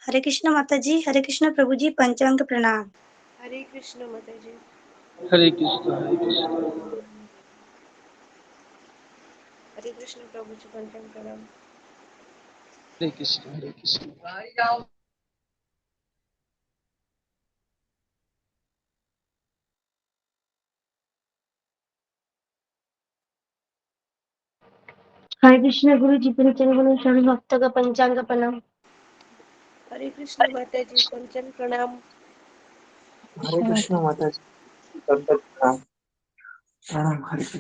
हरे कृष्ण माता जी, हरे कृष्ण प्रभु जी, पंचांग प्रणाम। हरे कृष्ण माता जी। हरे कृष्ण हरे कृष्ण। हरे कृष्ण प्रभु जी, पंचांग प्रणाम। हरे कृष्ण हरे कृष्ण। हरे कृष्ण गुरु जी, पंचांग सभी भक्तों का पंचांग प्रणाम। हरे कृष्ण माता जी, पंचांग प्रणाम। हरे कृष्ण माता जी, पंचांग प्रणाम। प्रणाम हरे कृष्ण।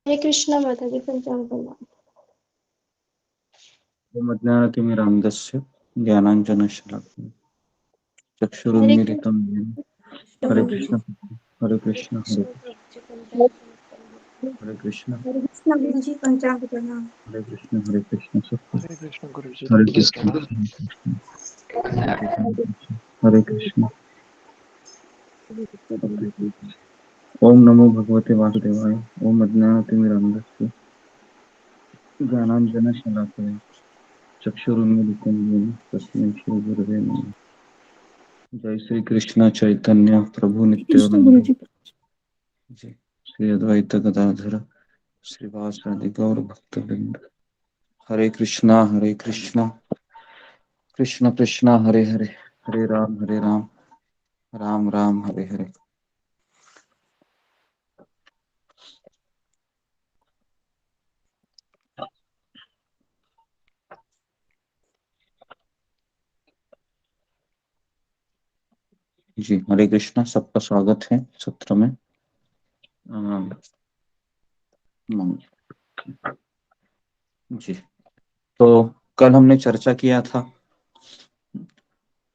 हरे कृष्ण माता जी, पंचांग प्रणाम। ज्ञानातिमिरान्धस्य ज्ञानाञ्जनशलाकया चक्षुरुन्मीलितं येन। हरे कृष्ण हरे हरे कृष्ण हरे कृष्ण प्रभु जी, पंचांग प्रणाम। हरे कृष्ण हरे कृष्ण गुरु जी, पंचांग प्रणाम। हरे कृष्ण सत्य। हरे कृष्ण गुरु जी, हरे पंचांग कृष्ण प्रणाम। हरे कृष्ण सत्य। ओम नमो भगवते वासुदेवाय। ओम अज्ञानातिमिरान्धस्य ज्ञानाञ्जनशलाकया चक्षुरुन्मीलितं येन तस्मै श्रीगुरवे नमः। जय श्री कृष्ण चैतन्य प्रभु नित्यानंद जी श्री अद्वैत गदाधर श्रीवासादि गौर भक्तवृंद। हरे कृष्णा कृष्ण कृष्णा हरे हरे, हरे राम राम राम हरे हरे। जी हरे कृष्णा, सबका स्वागत है सत्र में। जी तो कल हमने चर्चा किया था,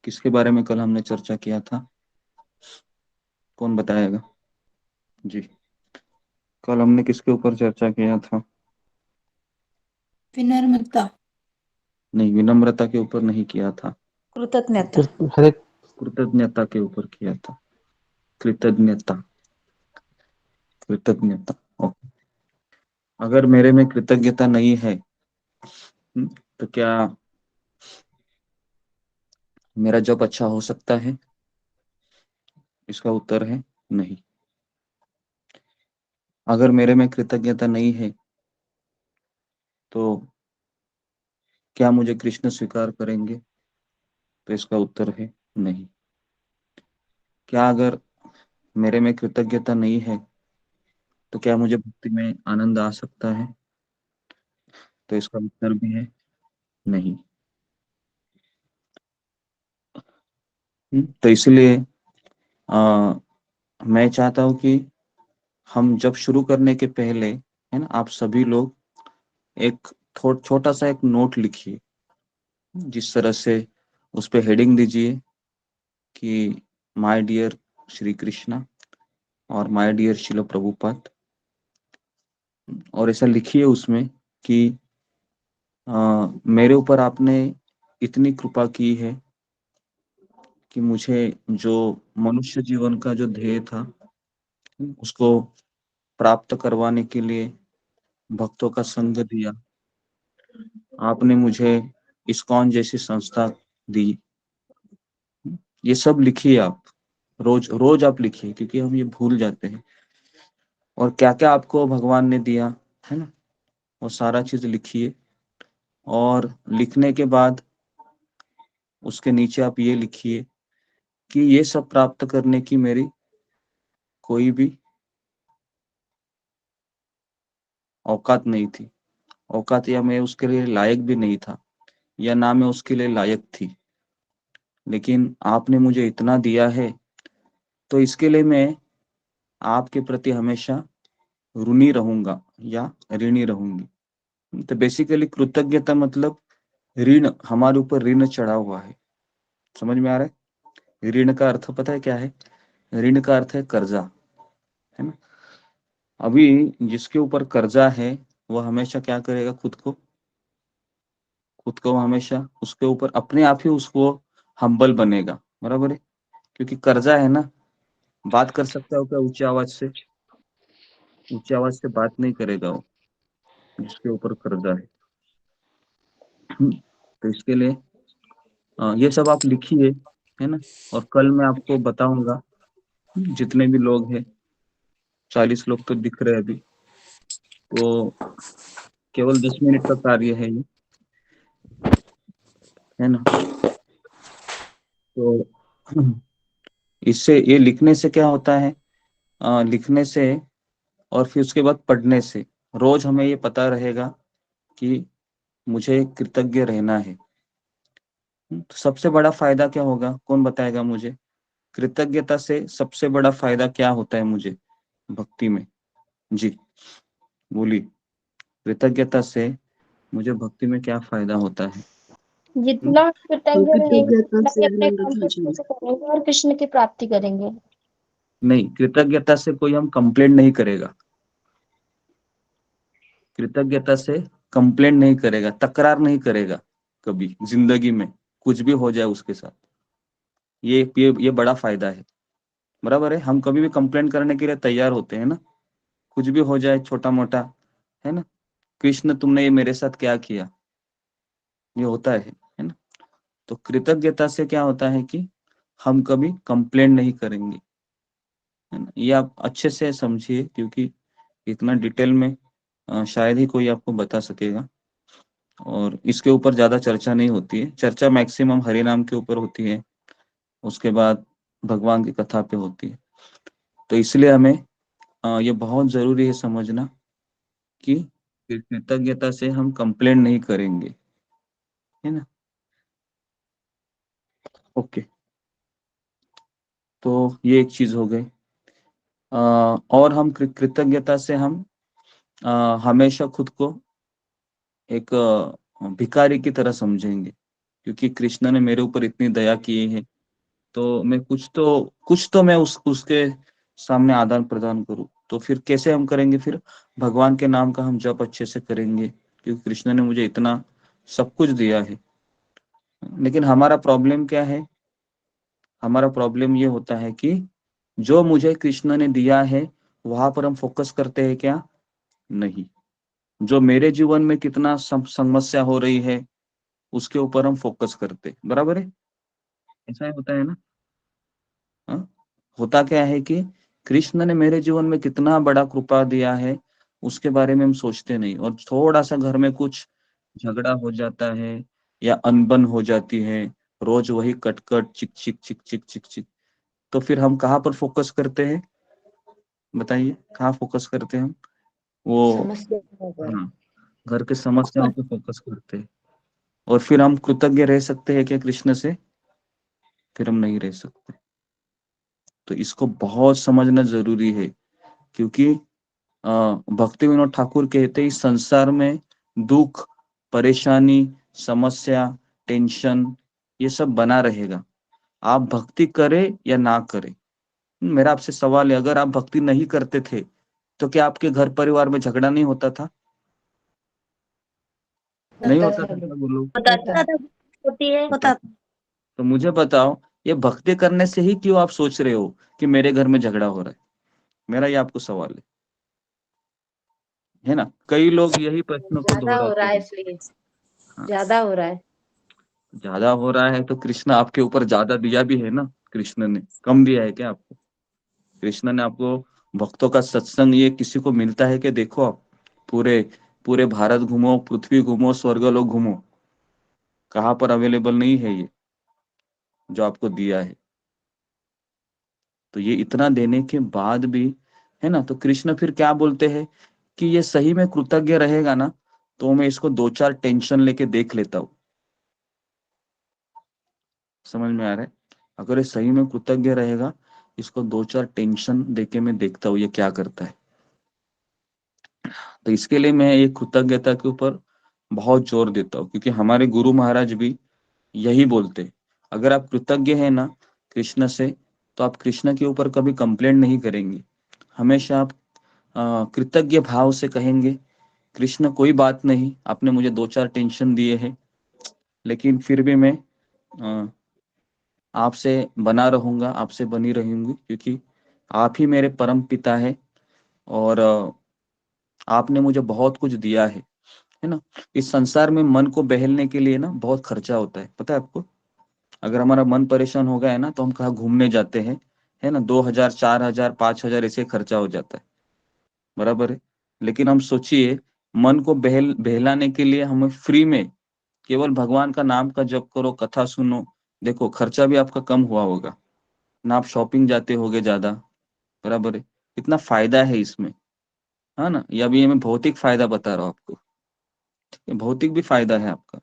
किसके बारे में कल हमने चर्चा किया था, कौन बताएगा? जी कल हमने किसके ऊपर चर्चा किया था? विनम्रता, नहीं, विनम्रता के ऊपर नहीं किया था, कृतज्ञता। हरे कृतज्ञता के ऊपर किया था। कृतज्ञता कृतज्ञता ओके। अगर मेरे में कृतज्ञता नहीं है तो क्या मेरा जॉब अच्छा हो सकता है? इसका उत्तर है नहीं। अगर मेरे में कृतज्ञता नहीं है तो क्या मुझे कृष्ण स्वीकार करेंगे? तो इसका उत्तर है नहीं। क्या अगर मेरे में कृतज्ञता नहीं है तो क्या मुझे भक्ति में आनंद आ सकता है? तो इसका उत्तर भी है नहीं। तो इसलिए मैं चाहता हूं कि हम जब शुरू करने के पहले, है ना, आप सभी लोग एक छोटा सा एक नोट लिखिए, जिस तरह से उस पे हेडिंग दीजिए कि माय डियर श्री कृष्णा और माय डियर शिल प्रभुपाद, और ऐसा लिखिए उसमें कि मेरे ऊपर आपने इतनी कृपा की है कि मुझे जो मनुष्य जीवन का जो ध्येय था उसको प्राप्त करवाने के लिए भक्तों का संग दिया। आपने मुझे इस्कॉन जैसी संस्था दी। ये सब लिखिए आप, रोज रोज आप लिखिए, क्योंकि हम ये भूल जाते हैं। और क्या क्या आपको भगवान ने दिया, है ना, वो सारा चीज लिखिए। और लिखने के बाद उसके नीचे आप ये लिखिए कि ये सब प्राप्त करने की मेरी कोई भी औकात नहीं थी, औकात, या मैं उसके लिए लायक भी नहीं था, या ना मैं उसके लिए लायक थी। लेकिन आपने मुझे इतना दिया है तो इसके लिए मैं आपके प्रति हमेशा ऋणी रहूंगा या ऋणी रहूंगी। तो बेसिकली कृतज्ञता मतलब ऋण, हमारे ऊपर ऋण चढ़ा हुआ है। समझ में आ रहा है? ऋण का अर्थ पता है क्या है? ऋण का अर्थ है कर्जा, है ना। अभी जिसके ऊपर कर्जा है वो हमेशा क्या करेगा? खुद को हमेशा उसके ऊपर अपने आप ही उसको हम्बल बनेगा, बराबर है। क्योंकि कर्जा है ना, बात कर सकता हो क्या ऊंची आवाज से? ऊंची आवाज से बात नहीं करेगा वो, जिसके ऊपर कर्जा है। तो इसके लिए ये सब आप लिखिए, है ना। और कल मैं आपको बताऊंगा, जितने भी लोग हैं, 40 लोग तो दिख रहे हैं अभी, तो केवल 10 मिनट का कार्य है ये, है ना। तो इससे, ये लिखने से क्या होता है, लिखने से और फिर उसके बाद पढ़ने से रोज हमें ये पता रहेगा कि मुझे कृतज्ञ रहना है। तो सबसे बड़ा फायदा क्या होगा, कौन बताएगा मुझे? कृतज्ञता से सबसे बड़ा फायदा क्या होता है मुझे भक्ति में? जी बोलिए, कृतज्ञता से मुझे भक्ति में क्या फायदा होता है? जितना कृतज्ञ रहेंगे कृतज्ञता उतना से ही अपने काम अनंत कृष्ण जीवन। से करेंगे और कृष्ण की प्राप्ति करेंगे। नहीं, कृतज्ञता से कोई हम कंप्लेंट नहीं करेगा, कृतज्ञता से कंप्लेंट नहीं करेगा, तकरार नहीं करेगा कभी जिंदगी में, कुछ भी हो जाए उसके साथ। ये बड़ा फायदा है, बराबर है। हम कभी भी कंप्लेंट करने के लिए तैयार होते हैं ना, कुछ भी हो जाए छोटा मोटा, है ना। कृष्ण तुमने ये मेरे साथ क्या किया, ये होता है ना। तो कृतज्ञता से क्या होता है कि हम कभी कंप्लेंट नहीं करेंगे, है ना। ये आप अच्छे से समझिए, क्योंकि इतना डिटेल में शायद ही कोई आपको बता सकेगा, और इसके ऊपर ज्यादा चर्चा नहीं होती है। चर्चा मैक्सिमम हरि नाम के ऊपर होती है, उसके बाद भगवान की कथा पे होती है। तो इसलिए हमें ये बहुत जरूरी है समझना कि कृतज्ञता से हम कंप्लेंट नहीं करेंगे, है ना। ओके, तो ये एक चीज हो गई। और हम कृतज्ञता से हम हमेशा खुद को एक भिखारी की तरह समझेंगे, क्योंकि कृष्ण ने मेरे ऊपर इतनी दया की है, तो मैं कुछ तो मैं उसके सामने आदान प्रदान करूं। तो फिर कैसे हम करेंगे? फिर भगवान के नाम का हम जप अच्छे से करेंगे, क्योंकि कृष्ण ने मुझे इतना सब कुछ दिया है। लेकिन हमारा प्रॉब्लम क्या है? हमारा प्रॉब्लम ये होता है कि जो मुझे कृष्ण ने दिया है वहां पर हम फोकस करते हैं क्या? नहीं। जो मेरे जीवन में कितना समस्या हो रही है उसके ऊपर हम फोकस करते, बराबर है। ऐसा ही होता है ना। हाँ? होता क्या है कि कृष्ण ने मेरे जीवन में कितना बड़ा कृपा दिया है उसके बारे में हम सोचते नहीं, और थोड़ा सा घर में कुछ झगड़ा हो जाता है या अनबन हो जाती है, रोज वही कटकट चिक चिक चिक चिक चिक चिक, तो फिर हम कहाँ पर फोकस करते हैं? बताइए, कहाँ फोकस करते हैं हम? वो, समस्या पर। हाँ, घर के समस्याओं पे फोकस करते हैं। और फिर हम कृतज्ञ रह सकते हैं क्या कृष्ण से? फिर हम नहीं रह सकते। तो इसको बहुत समझना जरूरी है, क्योंकि भक्ति विनोद ठाकुर कहते हैं इस संसार में दुख, परेशानी, समस्या, टेंशन, ये सब बना रहेगा, आप भक्ति करें या ना करें। मेरा आपसे सवाल है, अगर आप भक्ति नहीं करते थे तो क्या आपके घर परिवार में झगड़ा नहीं होता था? नहीं होता होता था। था क्या बोलो? होता। बताता था होती है। होता तो मुझे बताओ, ये भक्ति करने से ही क्यों आप सोच रहे हो कि मेरे घर में झगड़ा हो रहा है? मेरा ये आपको सवाल है ना। कई लोग यही प्रश्न को ज्यादा हो दोहराते रहा है हैं। इसलिए। हाँ, ज्यादा हो रहा है। ज्यादा हो रहा है तो कृष्ण आपके ऊपर ज्यादा दिया भी है ना, कृष्ण ने कम दिया है क्या आपको? कृष्ण ने आपको भक्तों का सत्संग ये किसी को मिलता है कि? देखो आप पूरे पूरे भारत घूमो, पृथ्वी घूमो, स्वर्गलोक घूमो, कहाँ पर अवेलेबल नहीं है ये जो आपको दिया है। तो ये इतना देने के बाद भी, है ना, तो कृष्ण फिर क्या बोलते हैं कि ये सही में कृतज्ञ रहेगा ना, तो मैं इसको दो चार टेंशन लेके देख लेता हूँ। समझ में आ रहा है? अगर ये सही में कृतज्ञ रहेगा, इसको दो चार टेंशन देके मैं देखता हूँ ये क्या करता है। तो इसके लिए मैं ये कृतज्ञता के ऊपर बहुत जोर देता हूँ, क्योंकि हमारे गुरु महाराज भी यही बोलते हैं, अगर आप कृतज्ञ है ना कृष्ण से, तो आप कृष्ण के ऊपर कभी कंप्लेंट नहीं करेंगे। हमेशा आप कृतज्ञ भाव से कहेंगे, कृष्ण कोई बात नहीं, आपने मुझे दो चार टेंशन दिए हैं, लेकिन फिर भी मैं अ, आपसे बना रहूंगा, आपसे बनी रहूंगी, क्योंकि आप ही मेरे परम पिता है, और आपने मुझे बहुत कुछ दिया है। है ना। इस संसार में मन को बहलने के लिए ना बहुत खर्चा होता है, पता है आपको। अगर हमारा मन परेशान हो गया है ना, तो हम कहाँ घूमने जाते हैं, है ना, 2,000 4,000 5,000 ऐसे खर्चा हो जाता है, बराबर है। लेकिन हम सोचिए, मन को बहलाने के लिए हमें फ्री में केवल भगवान का नाम का जप करो, कथा सुनो, देखो खर्चा भी आपका कम हुआ होगा ना, आप शॉपिंग जाते होगे ज्यादा, बराबर है। कितना फायदा है इसमें, है ना। ये अभी मैं भौतिक फायदा बता रहा हूँ आपको, ये भौतिक भी फायदा है आपका।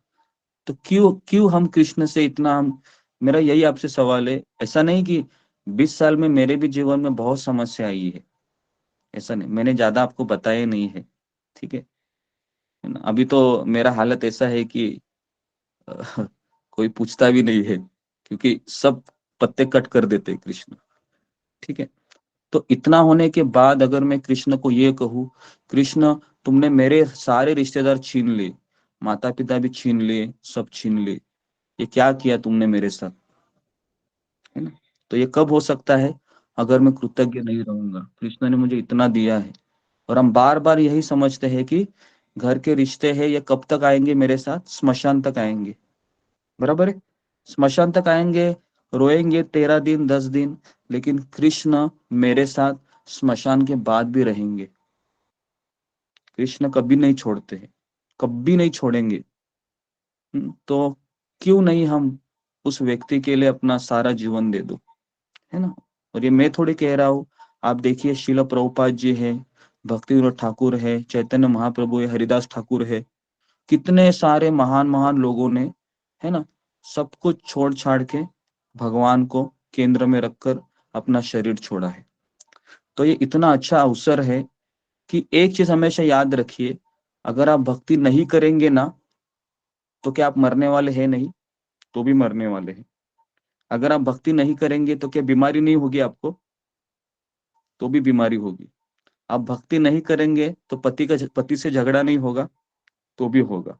तो क्यों क्यों हम कृष्ण से इतना हम, मेरा यही आपसे सवाल है। ऐसा नहीं कि 20 साल में मेरे भी जीवन में बहुत समस्या आई है, ऐसा नहीं, मैंने ज्यादा आपको बताया नहीं है, ठीक है ना। अभी तो मेरा हालत ऐसा है कि अ, कोई पूछता भी नहीं है, क्योंकि सब पत्ते कट कर देते हैं कृष्ण, ठीक है। तो इतना होने के बाद अगर मैं कृष्ण को ये कहूँ, कृष्ण तुमने मेरे सारे रिश्तेदार छीन लिए, माता पिता भी छीन लिए, सब छीन लिए, ये क्या किया तुमने मेरे साथ, है ना। तो ये कब हो सकता है, अगर मैं कृतज्ञ नहीं रहूंगा, कृष्ण ने मुझे इतना दिया है। और हम बार बार यही समझते हैं कि घर के रिश्ते हैं ये कब तक आएंगे मेरे साथ, स्मशान तक आएंगे, बराबर है। स्मशान तक आएंगे, रोएंगे 13 दिन 10 दिन, लेकिन कृष्ण मेरे साथ स्मशान के बाद भी रहेंगे। कृष्ण कभी नहीं छोड़ते हैं, कभी नहीं छोड़ेंगे। तो क्यों नहीं हम उस व्यक्ति के लिए अपना सारा जीवन दे दो, है ना। और ये मैं थोड़ी कह रहा हूँ, आप देखिए शिला प्रभुपाद जी है, भक्ति विनोद ठाकुर है, चैतन्य महाप्रभु है, हरिदास ठाकुर है, कितने सारे महान महान लोगों ने, है ना, सब कुछ छोड़ छाड़ के भगवान को केंद्र में रखकर अपना शरीर छोड़ा है। तो ये इतना अच्छा अवसर है कि एक चीज हमेशा याद रखिए, अगर आप भक्ति नहीं करेंगे ना, तो क्या आप मरने वाले हैं नहीं, तो भी मरने वाले हैं। अगर आप भक्ति नहीं करेंगे तो क्या बीमारी नहीं होगी आपको, तो भी बीमारी होगी। आप भक्ति नहीं करेंगे तो पति से झगड़ा नहीं होगा, तो भी होगा।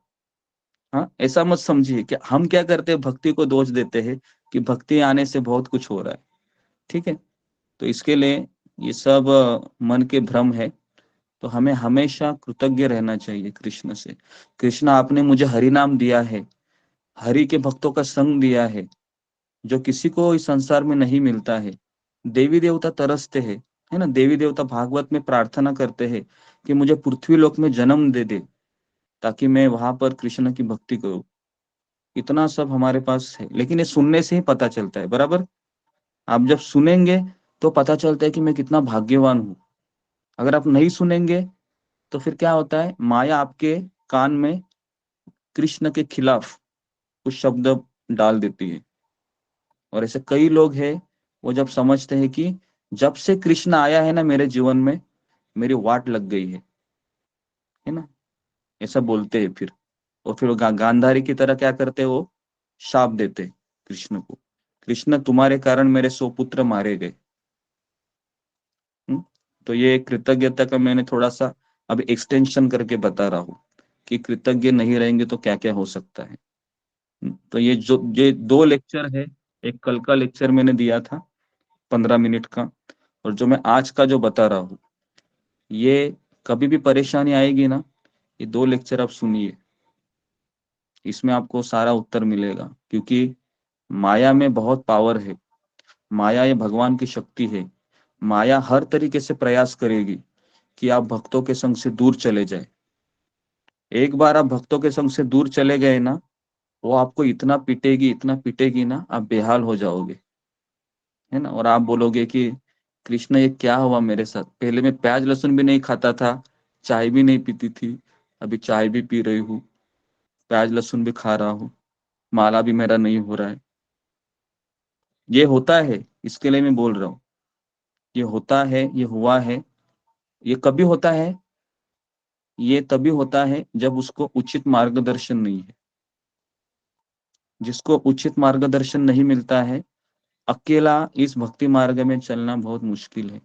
हाँ, ऐसा मत समझिए कि हम क्या करते हैं, भक्ति को दोष देते हैं कि भक्ति आने से बहुत कुछ हो रहा है, ठीक है। तो इसके लिए ये सब मन के भ्रम है। तो हमें हमेशा कृतज्ञ रहना चाहिए कृष्ण से। कृष्ण आपने मुझे हरि नाम दिया है, हरि के भक्तों का संग दिया है, जो किसी को इस संसार में नहीं मिलता है। देवी देवता तरसते हैं, है ना, देवी देवता भागवत में प्रार्थना करते हैं कि मुझे पृथ्वी लोक में जन्म दे दे, ताकि मैं वहां पर कृष्ण की भक्ति करूं। इतना सब हमारे पास है, लेकिन ये सुनने से ही पता चलता है, बराबर। आप जब सुनेंगे तो पता चलता है कि मैं कितना भाग्यवान हूँ। अगर आप नहीं सुनेंगे तो फिर क्या होता है, माया आपके कान में कृष्ण के खिलाफ कुछ शब्द डाल देती है। और ऐसे कई लोग हैं, वो जब समझते हैं कि जब से कृष्ण आया है ना मेरे जीवन में, मेरी वाट लग गई है ना, ऐसा बोलते हैं फिर। और फिर वो गांधारी की तरह क्या करते हैं, वो शाप देते हैं कृष्ण को, कृष्ण तुम्हारे कारण मेरे 100 पुत्र मारे गए। हम्म? तो ये कृतज्ञता का मैंने थोड़ा सा अब एक्सटेंशन करके बता रहा हूँ कि कृतज्ञ नहीं रहेंगे तो क्या क्या हो सकता है। तो ये 2 लेक्चर है, एक कल का लेक्चर मैंने दिया था 15 मिनट का, और जो मैं आज का जो बता रहा हूँ, ये कभी भी परेशानी आएगी ना, ये 2 लेक्चर आप सुनिए, इसमें आपको सारा उत्तर मिलेगा। क्योंकि माया में बहुत पावर है, माया ये भगवान की शक्ति है। माया हर तरीके से प्रयास करेगी कि आप भक्तों के संग से दूर चले जाए। एक बार आप भक्तों के संग से दूर चले गए ना, वो आपको इतना पीटेगी ना, आप बेहाल हो जाओगे, है ना। और आप बोलोगे कि कृष्ण ये क्या हुआ मेरे साथ, पहले मैं प्याज लहसुन भी नहीं खाता था, चाय भी नहीं पीती थी, अभी चाय भी पी रही हूँ, प्याज लहसुन भी खा रहा हूँ, माला भी मेरा नहीं हो रहा है। ये होता है, इसके लिए मैं बोल रहा हूँ, ये होता है, ये हुआ है। ये कभी होता है, ये तभी होता है जब उसको उचित मार्गदर्शन नहीं है। जिसको उचित मार्गदर्शन नहीं मिलता है, अकेला इस भक्ति मार्ग में चलना बहुत मुश्किल है,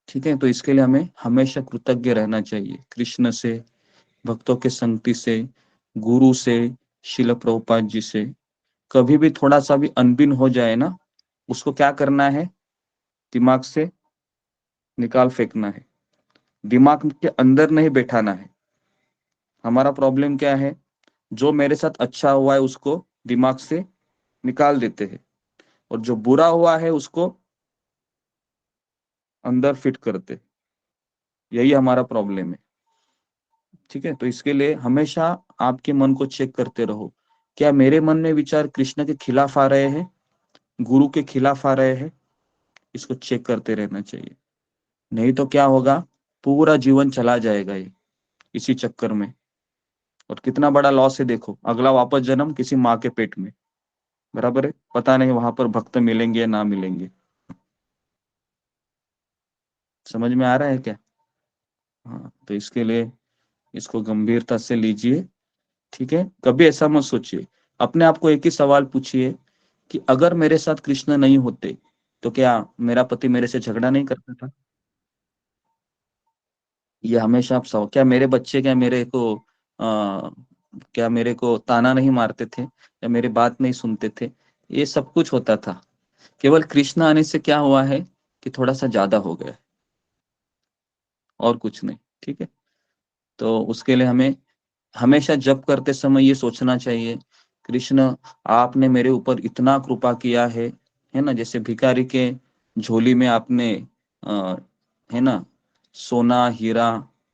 ठीक है। तो इसके लिए हमें हमेशा कृतज्ञ रहना चाहिए कृष्ण से, भक्तों के संगति से, गुरु से, शिल प्रभुपाद जी से। कभी भी थोड़ा सा भी अनबिन हो जाए ना, उसको क्या करना है, दिमाग से निकाल फेंकना है, दिमाग के अंदर नहीं बैठाना है। हमारा प्रॉब्लम क्या है, जो मेरे साथ अच्छा हुआ है उसको दिमाग से निकाल देते हैं और जो बुरा हुआ है उसको अंदर फिट करते, यही हमारा प्रॉब्लम है। ठीक है, तो इसके लिए हमेशा आपके मन को चेक करते रहो, क्या मेरे मन में विचार कृष्ण के खिलाफ आ रहे हैं, गुरु के खिलाफ आ रहे हैं, इसको चेक करते रहना चाहिए। नहीं तो क्या होगा, पूरा जीवन चला जाएगा ये इसी चक्कर में, और कितना बड़ा लॉस है। देखो, अगला वापस जन्म किसी माँ के पेट में, बराबर है, पता नहीं वहां पर भक्त मिलेंगे या ना मिलेंगे। समझ में आ रहा है क्या? हाँ, तो इसके लिए इसको गंभीरता से लीजिए। ठीक है, कभी ऐसा मत सोचिए। अपने आप को एक ही सवाल पूछिए कि अगर मेरे साथ कृष्ण नहीं होते तो क्या मेरा पति मेरे से झगड़ा नहीं करता था? ये हमेशा आप क्या मेरे बच्चे आ, क्या मेरे को ताना नहीं मारते थे या मेरी बात नहीं सुनते थे? ये सब कुछ होता था, केवल कृष्ण आने से क्या हुआ है कि थोड़ा सा ज्यादा हो गया, और कुछ नहीं। ठीक है, तो उसके लिए हमें हमेशा जप करते समय ये सोचना चाहिए, कृष्ण आपने मेरे ऊपर इतना कृपा किया है ना, जैसे भिखारी के झोली में आपने है ना सोना हीरा,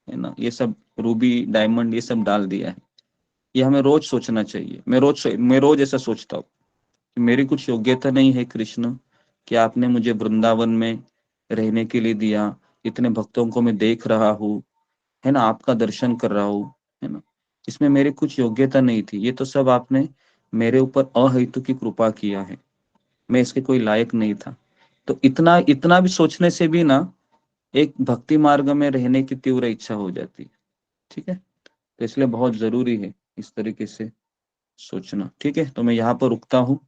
है ना, ये सब रूबी डायमंड ये सब डाल दिया है। ये हमें रोज सोचना चाहिए। मैं रोज ऐसा सोचता हूँ कि मेरी कुछ योग्यता नहीं है कृष्ण, कि आपने मुझे वृंदावन में रहने के लिए दिया, इतने भक्तों को मैं देख रहा हूँ, है ना, आपका दर्शन कर रहा हूँ, है ना, इसमें मेरी कुछ योग्यता नहीं थी, ये तो सब आपने मेरे ऊपर अहेतु की कृपा किया है, मैं इसके कोई लायक नहीं था। तो इतना इतना भी सोचने से भी ना एक भक्ति मार्ग में रहने की तीव्र इच्छा हो जाती है। ठीक है, तो इसलिए बहुत जरूरी है इस तरीके से सोचना। ठीक है, तो मैं यहाँ पर रुकता हूँ,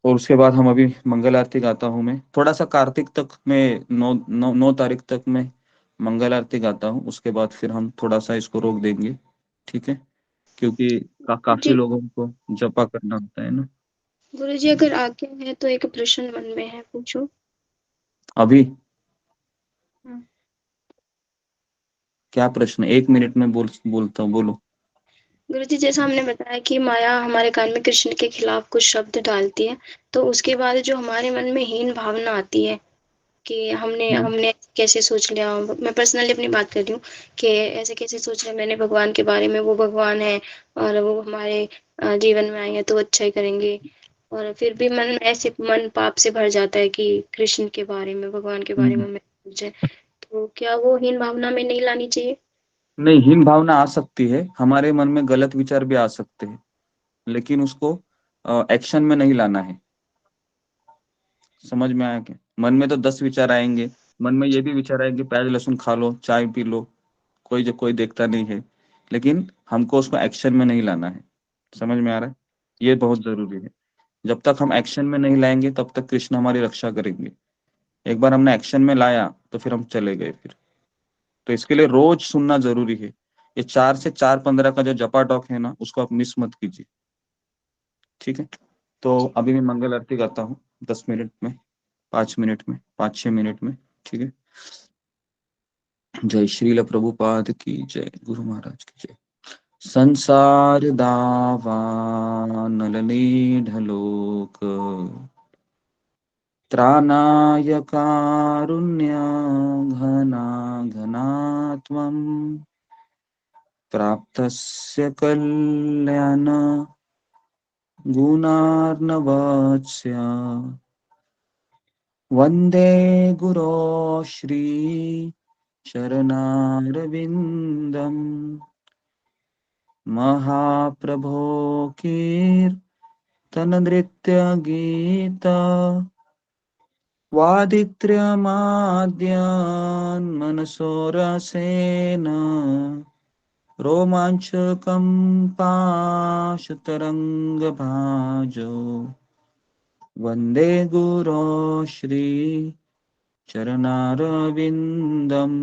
और उसके बाद हम अभी मंगल आरती गाता हूँ। मैं थोड़ा सा कार्तिक तक मैं 9 तारीख तक मैं मंगल आरती गाता हूँ, उसके बाद फिर हम थोड़ा सा इसको रोक देंगे। ठीक है, क्योंकि काफी जी लोगों को जपा करना होता है ना। गुरु जी, अगर आज्ञा है तो एक प्रश्न मन में है, पूछो। अभी हाँ। क्या प्रश्न? 1 मिनट में बोलता हूँ, बोलो। गुरु जी, जैसा हमने बताया कि माया हमारे कान में कृष्ण के खिलाफ कुछ शब्द डालती है, तो उसके बाद जो हमारे मन में हीन भावना आती है कि हमने हम्म, हमने कैसे सोच लिया। मैं पर्सनली अपनी बात कर रही हूँ कि ऐसे कैसे सोच लिया मैंने भगवान के बारे में, वो भगवान है और वो हमारे जीवन में आए हैं तो अच्छा ही करेंगे, और फिर भी मन ऐसे मन पाप से भर जाता है कि कृष्ण के बारे में, भगवान के बारे हम्म। में मैं सोचे, तो क्या वो हीन भावना में नहीं लानी चाहिए? नहीं, हीन भावना आ सकती है, हमारे मन में गलत विचार भी आ सकते हैं, लेकिन उसको एक्शन में नहीं लाना है। समझ में आया क्या? मन में तो 10 विचार आएंगे, मन में ये भी विचार आएंगे प्याज लहसुन खा लो, चाय पी लो, कोई देखता नहीं है, लेकिन हमको उसको एक्शन में नहीं लाना है। समझ में आ रहा है? ये बहुत जरूरी है। जब तक हम एक्शन में नहीं लाएंगे तब तक कृष्ण हमारी रक्षा करेंगे। एक बार हमने एक्शन में लाया तो फिर हम चले गए फिर। तो इसके लिए रोज सुनना जरूरी है। ये 4 से 4:15 का जो जपा टॉक है ना, उसको आप मिस मत कीजिए। ठीक है, तो अभी मैं मंगल आरती गाता हूँ 10 मिनट में, 5 मिनट में, 5-6 मिनट में। ठीक है, जय श्रील प्रभुपाद की जय, गुरु महाराज की जय। संसार दावा नलने ढलोक, त्राणाय कारुण्य घना घनात्वम्, प्राप्तस्य कल्याण गुणार्णवस्य, वन्दे गुरो श्री चरणारविन्दम्, महाप्रभो कीर्तननृत्य गीत, वादित्र्यमाद्यान् मनसोरसेन, रोमाञ्चकं पाशतरङ्गभाजो, वन्दे गुरो श्री चरणारविन्दम्,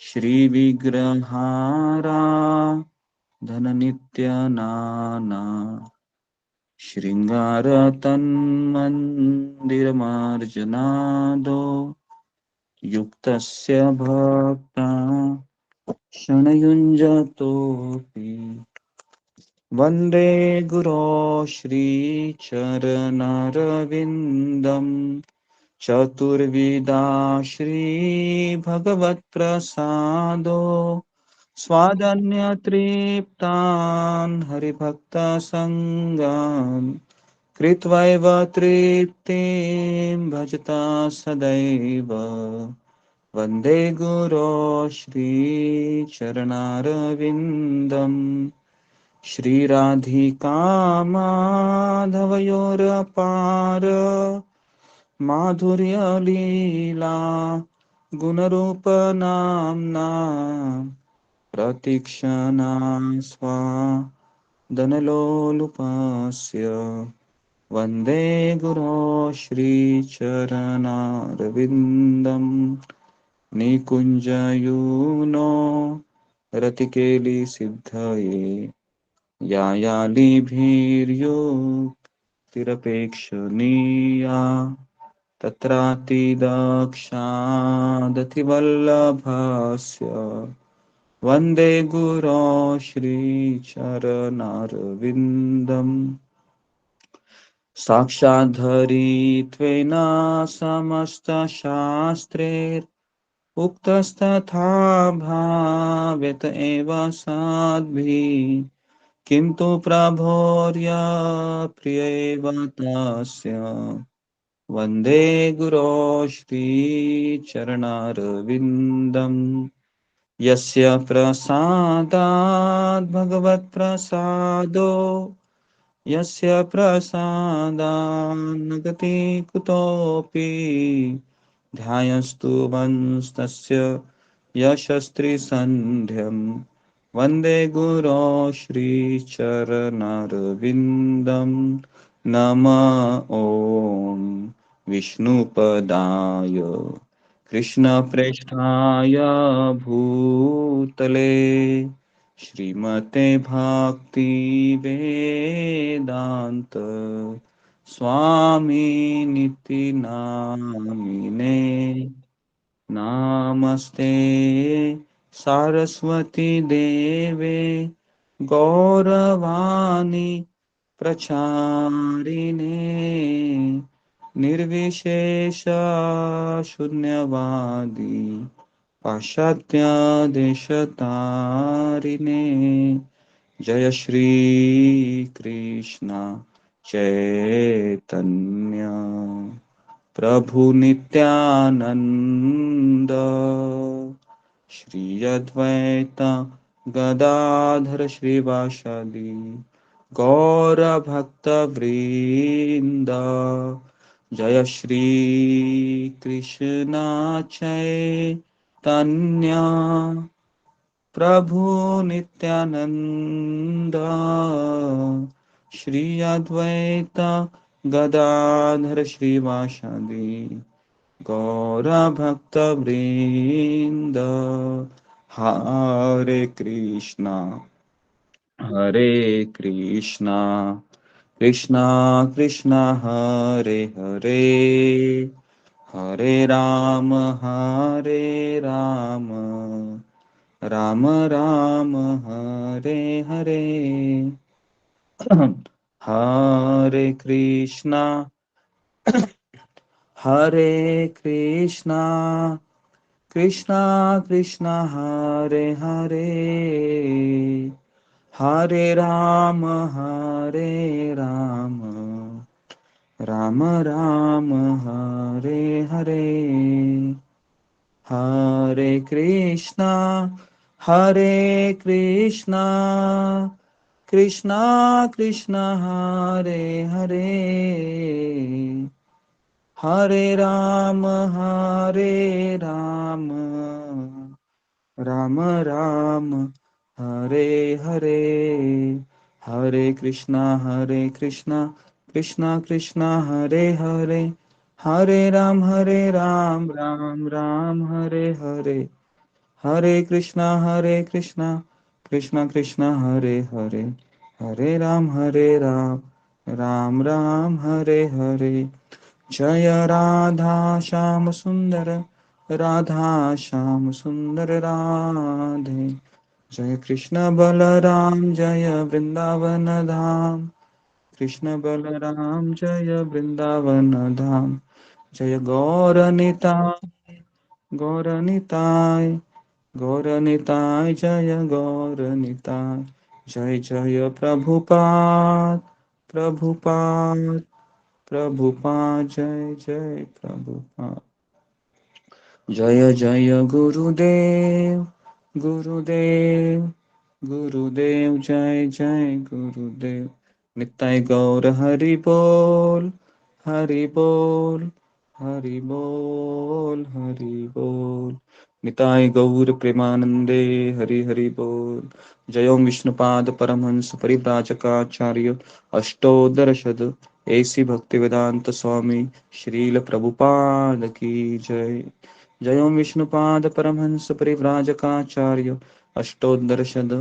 श्रीविग्रहारा धननित्यनाना, शृङ्गारतन्मन्दिरमार्जनादो, युक्तस्य भक्ता शरणयुञ्जतोऽपि वन्दे गुरो श्रीचरणरविन्दम् चतुर्विधा श्रीभगवत्प्रसादो स्वादन्यतृप्तान् हरिभक्तसङ्गान् कृत्वैव तृप्तिं भजता सदैव वन्दे गुरो श्रीचरणारविन्दम् श्रीराधिका माधवयोरपार माधुर्यलीला गुणरूपनाम्ना प्रतीक्षणां स्वादनलोलुपस्य वन्दे गुरो श्रीचरणारविन्दम् निकुञ्जयूनो रतिकेलिसिद्धये यायालिभिर्युक्तिरपेक्षणीया तत्रातिदक्षादतिवल्लभस्य वन्दे गुरो श्रीचरणारविन्दम् साक्षाद्धरित्वेन समस्तशास्त्रैर् उक्तस्तथा भावेत एव साध्भिः किन्तु प्रभोर्य प्रियैव तस्य वन्दे गुरो श्रीचरणारविन्दम् यस्य प्रसादात् भगवत्प्रसादो यस्य प्रसादान् गति कुतोऽपि ध्यायस्तु वंस्तस्य यशस्त्रिसन्ध्यम् वन्दे गुरो श्रीचरणारविन्दम् नमः ॐ विष्णुपदाय कृष्णप्रेष्ठाय भूतले श्रीमते भक्ति वेदांत स्वामिनिति नामिने नमस्ते सरस्वती देवे गौरवाणी प्रचारिणे निर्विशेष शून्यवादी पाश्चात्यादेशतारिणे जय श्री कृष्ण चैतन्य प्रभु नित्यानंद श्री अद्वैत गदाधर श्रीवासादि गौर भक्त वृंद जय श्री कृष्ण चैतन्य प्रभु नित्यानंद श्री अद्वैत गदाधर श्रीवासादि गौर भक्त वृंद हरे कृष्णा कृष्णा कृष्णा हरे हरे हरे राम राम राम हरे हरे हरे कृष्णा कृष्णा कृष्णा हरे हरे हरे राम राम राम हरे हरे हरे कृष्णा कृष्णा कृष्णा हरे हरे हरे राम राम राम हरे हरे हरे कृष्णा कृष्णा कृष्णा हरे हरे हरे राम राम राम हरे हरे हरे कृष्णा कृष्णा कृष्णा हरे हरे हरे राम राम राम हरे हरे जय राधा श्याम सुंदर राधा श्याम सुंदर राधे। जय कृष्ण बलराम जय वृंदावन धाम, कृष्ण बलराम जय वृंदावन धाम। जय गौर निताय, गौर निताय, गौर निताय, जय गौर निताय। जय जय प्रभुपाद, प्रभुपाद, प्रभुपाद, जय जय प्रभुपाद। जय जय गुरुदेव, गुरुदेव, गुरुदेव, जय जय गुरुदेव। निताय गौर हरि बोल, हरि बोल, हरि बोल, हरि बोल। निताय गौर प्रेमानंदे, हरि हरि बोल। जय ओम विष्णुपाद परमहंस परिव्राजकाचार्य अष्टोदर शत ऐसी भक्ति वेदांत स्वामी श्रील प्रभुपाद की जय। जय ओम विष्णुपाद परमहंस परिव्राजकाचार्य अष्टोत्तर शत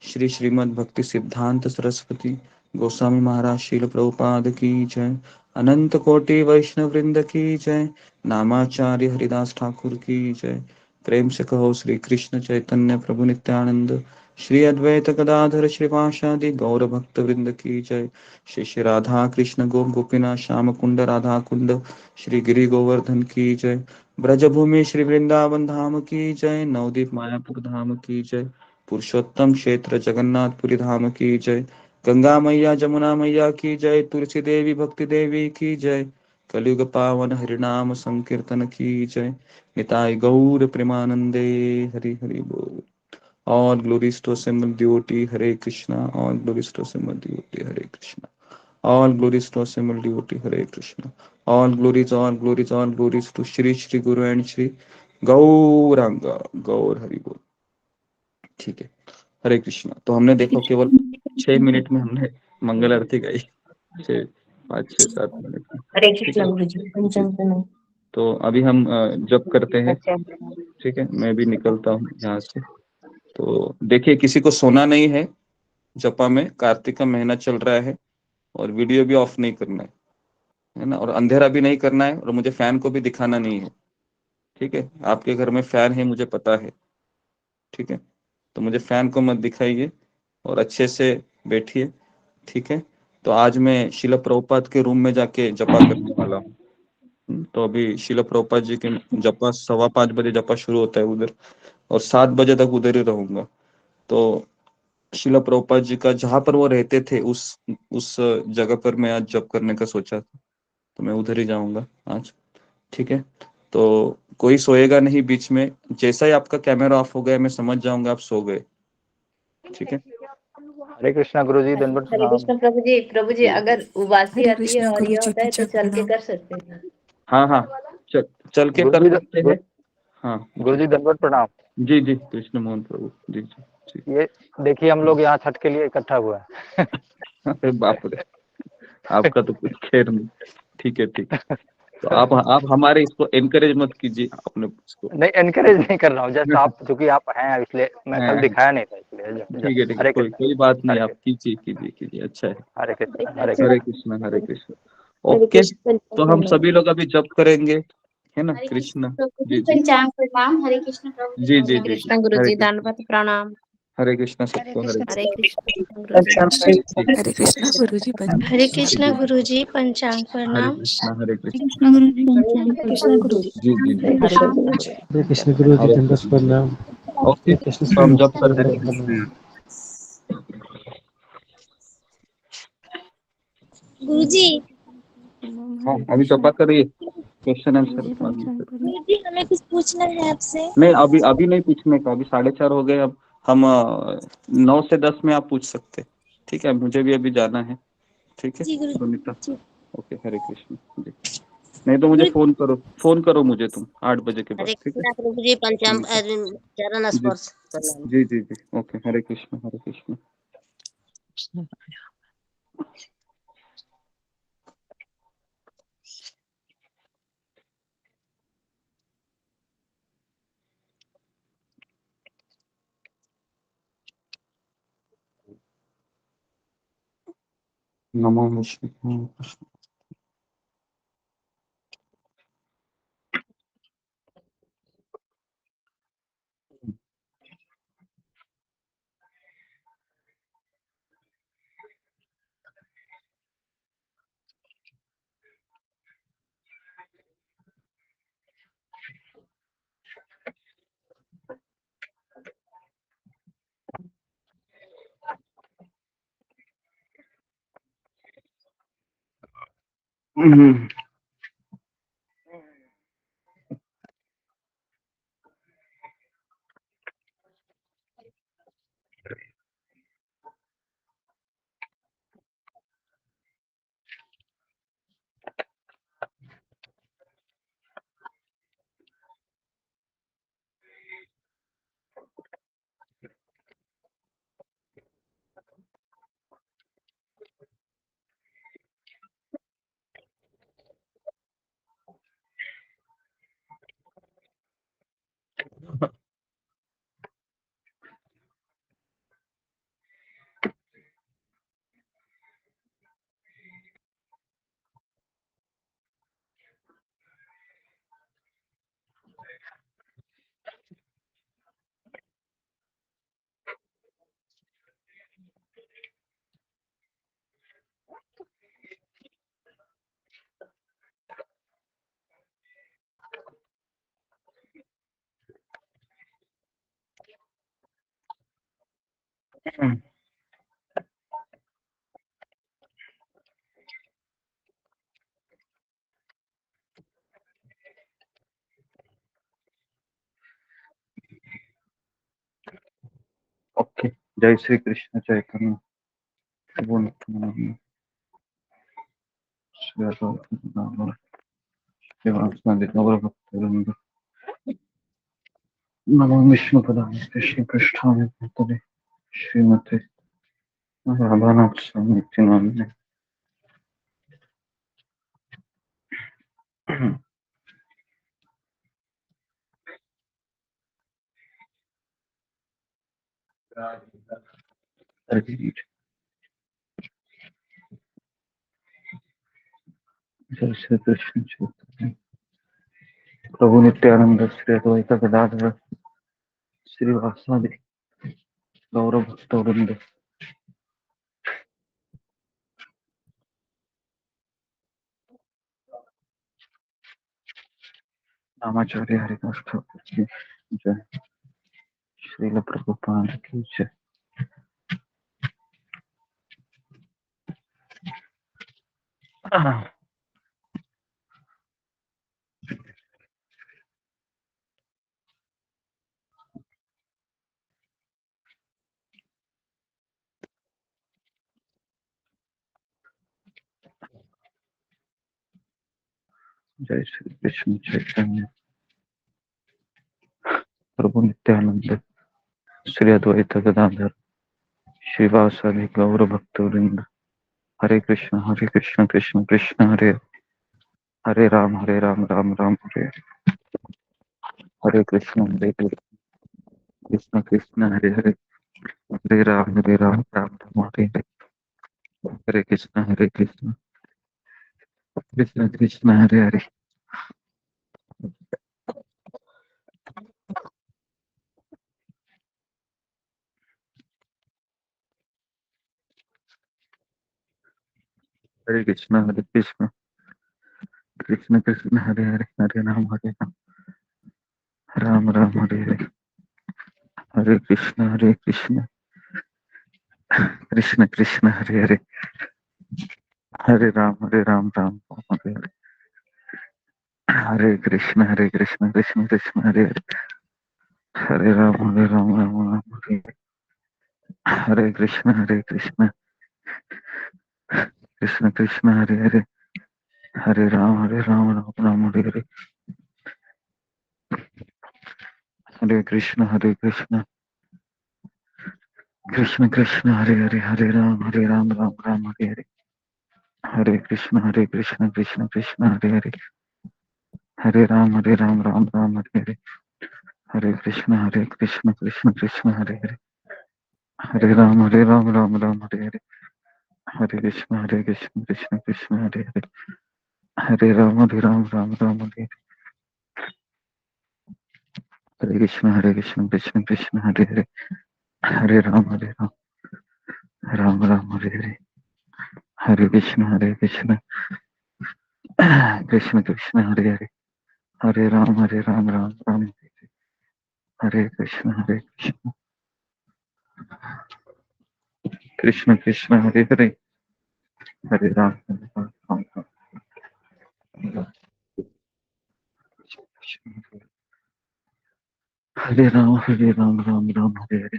श्री श्रीमद् भक्ति सिद्धांत सरस्वती गोस्वामी महाराज श्रील प्रभुपाद की जय। अनंत कोटि वैष्णव वृंद की जय। नामाचार्य हरिदास ठाकुर की जय। प्रेम से कहो श्री कृष्ण चैतन्य प्रभु नित्यानंद, श्री अद्वैत गदाधर श्रीवासादि गौर भक्त वृंद की जय। श्री श्री राधा कृष्ण गो गोपीनाथ श्याम कुंड राधा कुंड श्री गिरि गोवर्धन की जय। ब्रजभूमि श्री वृंदावन धाम की जय। नवदीप मायापुर धाम की जय। पुरुषोत्तम क्षेत्र जगन्नाथपुरी धाम की जय। गंगा मैया जमुना मैया की जय। तुलसी देवी भक्ति देवी की जय। कलयुग पावन हरिनाम संकीर्तन की जय। निताय गौर प्रेमानंदे, हरि हरि बोल। All glories to assembled devotee, Hare Krishna. All glories to assembled devotee, Hare Krishna. All glories to assembled devotee, Hare Krishna. All glories to Shri Shri Guru and Shri Gauranga, Gaur Hari Bol। ठीक है, हरे कृष्णा। तो हमने देखो केवल 6 minute में हमने मंगल आरती गाई, 5, 6, 7 minute में। हरे ठीक है कृष्ण गुरु जी, जी। पंचांग प्रणाम। तो अभी हम जप करते हैं। ठीक है, मैं भी निकलता हूँ यहाँ से। तो देखिए, किसी को सोना नहीं है जपा में, कार्तिक का महीना चल रहा है, और वीडियो भी ऑफ नहीं करना है ना, और अंधेरा भी नहीं करना है, और मुझे फैन को भी दिखाना नहीं है। ठीक है, आपके घर में फैन है मुझे पता है। ठीक है, तो मुझे फैन को मत दिखाइए और अच्छे से बैठिए। ठीक है, तो आज मैं शिला प्रभुपाद के रूम में जाके जपा करने वाला हूँ। तो अभी शिला प्रभुपाद जी के जपा 5:15 बजे जपा शुरू होता है उधर, और 7 बजे तक उधर ही रहूंगा। तो शिला प्रभुपाद जी का जहां पर वो रहते थे उस जगह पर मैं आज जप करने का सोचा था, तो मैं उधर ही जाऊंगा आज। ठीक है, तो कोई सोएगा नहीं बीच में। जैसा ही आपका कैमरा ऑफ हो गया मैं समझ जाऊंगा आप सो गए। ठीक है, हरे कृष्णा गुरु जी, दंडवत हरे प्रणाम। कृष्ण प्रभु जी अगर उबासी हरे आती है कृष्णा और गुरु ये जी होता है तो पंचांग चल के प्रणाम। कर सकते हैं। हाँ हाँ, चल के गुरु कर जी सकते हैं। हाँ गुरु जी दंडवत प्रणाम। जी जी, कृष्ण मोहन प्रभु जी जी जी। ये देखिए, हम लोग यहाँ छठ के लिए इकट्ठा हुआ है। अरे बाप रे, आपका तो कुछ खैर नहीं। ठीक है ठीक है, तो आप हमारे इसको एनकरेज मत कीजिए अपने इसको। नहीं, एनकरेज नहीं कर रहा हूँ, जस्ट आप क्योंकि आप हैं इसलिए। मैं कल हाँ, दिखाया नहीं था इसलिए ठीक है जस्ट। ठीक है, हरे कोई कृष्ण, कोई बात नहीं, हरे आप कृष्ण, कीजिए कीजिए कीजिए, अच्छा है। हरे कृष्ण, हरे हरे कृष्ण। कृष्ण, हरे कृष्ण। हरे ओके, कृष्ण पंचांग तो हम प्रणाम। सभी लोग अभी जप करेंगे, है ना, हरे कृष्ण कृष्ण। प्रभु जी जी जी पंचांग प्रणाम। हरे कृष्ण प्रभु जी जी जी जी जी, पंचांग कृष्ण गुरु हरे जी कृष्ण, दंडवत प्रणाम। हरे कृष्ण सबको, हरे हरे कृष्ण। कृष्ण गुरु जी। ठीक है, हरे कृष्णा गुरु जी हरे पंचांग जी कृष्ण जी, गुरु जी पंचांग हरे प्रणाम। कृष्ण, हरे कृष्ण। कृष्ण गुरु जी हरे कृष्ण कृष्ण गुरु गुरु जी जी जी जी, हरे प्रणाम। कृष्ण गुरु। हरे कृष्ण गुरु जी हरे दंडवत कृष्ण। प्रणाम। ओके, हरे कृष्ण तो हम जप गुरु करते दंडवत हैं। प्रणाम। गुरु जी, हाँ, हरे अभी कृष्णा जपा करिए, क्वेश्चन गुरु आंसर जी मांगिए। पंचांग प्रणाम। गुरु जी हमें कुछ पूछना है आपसे। नहीं, अभी अभी नहीं पूछने का, अभी 4:30 हो गए। अब हम 9 से 10 में आप पूछ सकते। ठीक है, मुझे भी अभी जाना है। ठीक है जी गुरु सुनीता। जी। ओके, हरे कृष्ण जी। नहीं तो मुझे गुरु फोन करो मुझे तुम 8 बजे के बाद। हरे ठीक है कृष्णा प्रभु जी पंचाम सुनीता चरण जी स्पर्श प्रणाम। जी जी जी। ओके, हरे कृष्ण, हरे कृष्ण। नमो विष्णु। ओके, जय श्री कृष्ण चैतन्य प्रभु नित्यानंद श्री अद्वैत श्रीवासादि गौर भक्तवृंद नमो विष्णुपदाय कृष्ण पृष्ठाय भूतले श्रीमते राधानाथ स्वामी नित्यानंद। जय श्री कृष्ण चैतन्य प्रभु नित्यानंद श्री अद्वैत गदाधर श्रीवासादि गौर भक्तवृंद नामाचार्य हरिदास ठाकुर की जय, श्रील प्रभुपाद की जय। जय श्री कृष्ण चैतन्य प्रभु नित्यानंद श्री अद्वैत गदाधर श्रीवासादि गौर भक्तवृंद हरे कृष्ण कृष्ण कृष्ण हरे हरे राम राम राम हरे हरे कृष्ण कृष्ण कृष्ण हरे हरे हरे राम राम राम हरे हरे हरे कृष्ण कृष्ण कृष्ण हरे हरे हरे कृष्ण कृष्ण कृष्ण हरे हरे हरे राम राम राम हरे हरे हरे कृष्ण कृष्ण कृष्ण हरे हरे हरे राम राम हरे हरे हरे कृष्ण कृष्ण कृष्ण हरे हरे हरे राम राम हरे हरे हरे कृष्ण कृष्ण कृष्ण हरे हरे हरे राम राम हरे हरे हरे कृष्ण कृष्ण कृष्ण हरे हरे हरे राम राम हरे हरे हरे कृष्ण कृष्ण कृष्ण हरे हरे हरे राम राम हरे हरे हरे कृष्ण कृष्ण कृष्ण हरे हरे हरे राम राम हरे हरे हरे कृष्ण कृष्ण कृष्ण हरे हरे हरे राम राम हरे हरे हरे कृष्ण कृष्ण कृष्ण हरे हरे हरे राम राम हरे हरे हरे कृष्ण कृष्ण कृष्ण हरे हरे हरे राम राम राम हरे कृष्ण कृष्ण कृष्ण हरे हरे हरे राम राम राम हरे राम राम राम हरे हरे,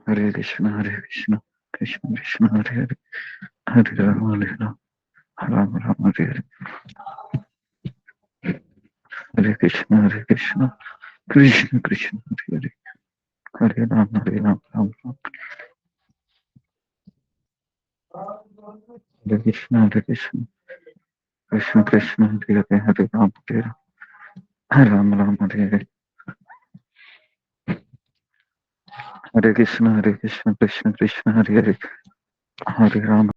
हरे कृष्ण कृष्ण कृष्ण हरे हरे, हरे राम राम राम हरे हरे, हरे कृष्ण कृष्ण कृष्ण हरे हरे, हरे राम राम राम, हरे कृष्ण कृष्ण कृष्ण हरे हरे, हरे राम राम हरे हरे, हरे कृष्ण कृष्ण कृष्ण हरे हरे, हरे राम